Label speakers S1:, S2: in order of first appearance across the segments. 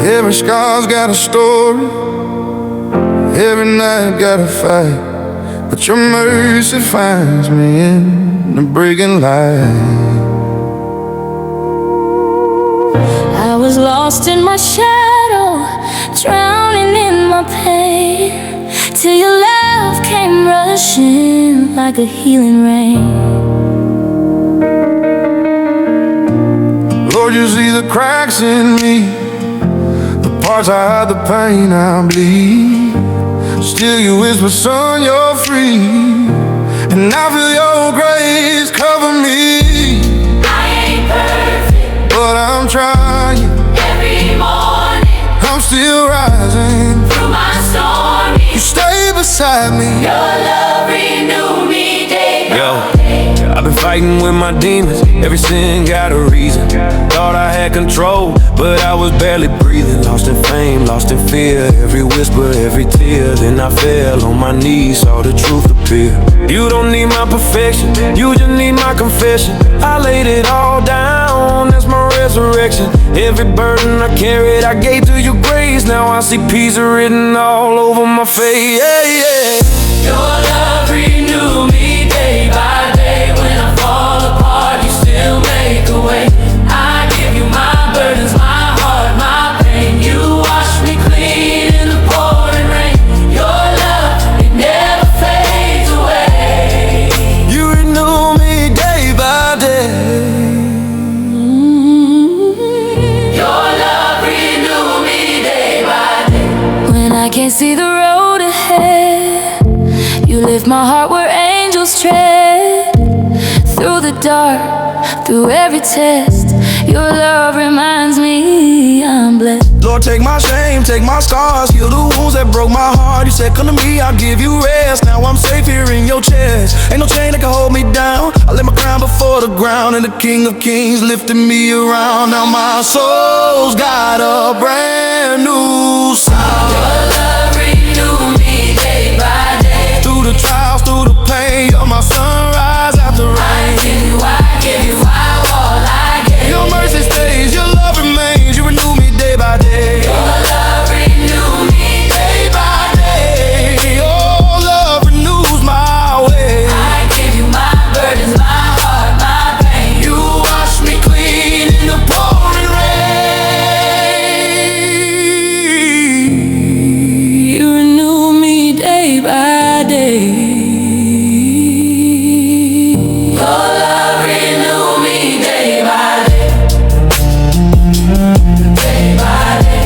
S1: Every scar's got a story, every night got a fight, but your mercy finds me in the breaking light.
S2: I was lost in my shadow, drowning in my pain, till your love came rushing like a healing rain.
S1: Lord, you see the cracks in me, the parts I hide, the pain I bleed. Still you whisper, son, you're free, and I feel your grace cover me.
S2: I ain't perfect,
S1: but I'm trying.
S2: every morning
S1: I'm still rising.
S2: through my stormy,
S1: You stay beside me.
S2: your love renew me day by
S3: Yo,
S2: day.
S3: I've been fighting with my demons, every sin got a reason. Thought I had control, but I was barely breathing. Lost in fame, lost in fear, every whisper, every tear. Then I fell on my knees, saw the truth appear. You don't need my perfection, you just need my confession. I laid it all down, that's my resurrection. Every burden I carried, I gave to your grace. Now I see peace written all over my face. Yeah, yeah.
S2: Your love renew me day by day. When I fall apart, you still make a way. I give you my burdens, my heart, my pain. You wash me clean in the pouring rain. Your love, it never fades away.
S3: You renew me day by day.
S2: Your love renew me day by day. When I can't see the road ahead, you lift my heart where angels tread. Through the dark, through every test, your love reminds me I'm blessed.
S3: Lord, take my shame, take my scars, heal the wounds that broke my heart. You said, come to me, I'll give you rest. Now I'm safe here in your chest. Ain't no chain that can hold me down. I lay my crown before the ground, and the King of Kings lifting me around. Now my soul's got a brand new sound.
S2: Your love renew me day by day.
S3: Through the trials, through the pain, you're my sunrise after rain.
S2: I give you all I gave.
S3: Your mercy stays, your love remains. You renew me day by day.
S2: Your love renew me day by day.
S3: Your love renews my way.
S2: I give you my burdens, my heart, my pain.
S3: You wash me clean in the pouring rain.
S2: You renew me day by day. Your love renew me day by day. Day by day.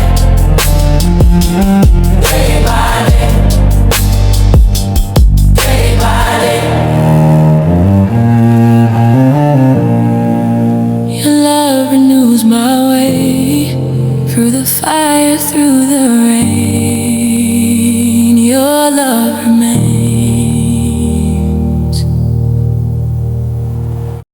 S2: Day by day. Day by day. Your love renews my way. Through the fire, through the rain.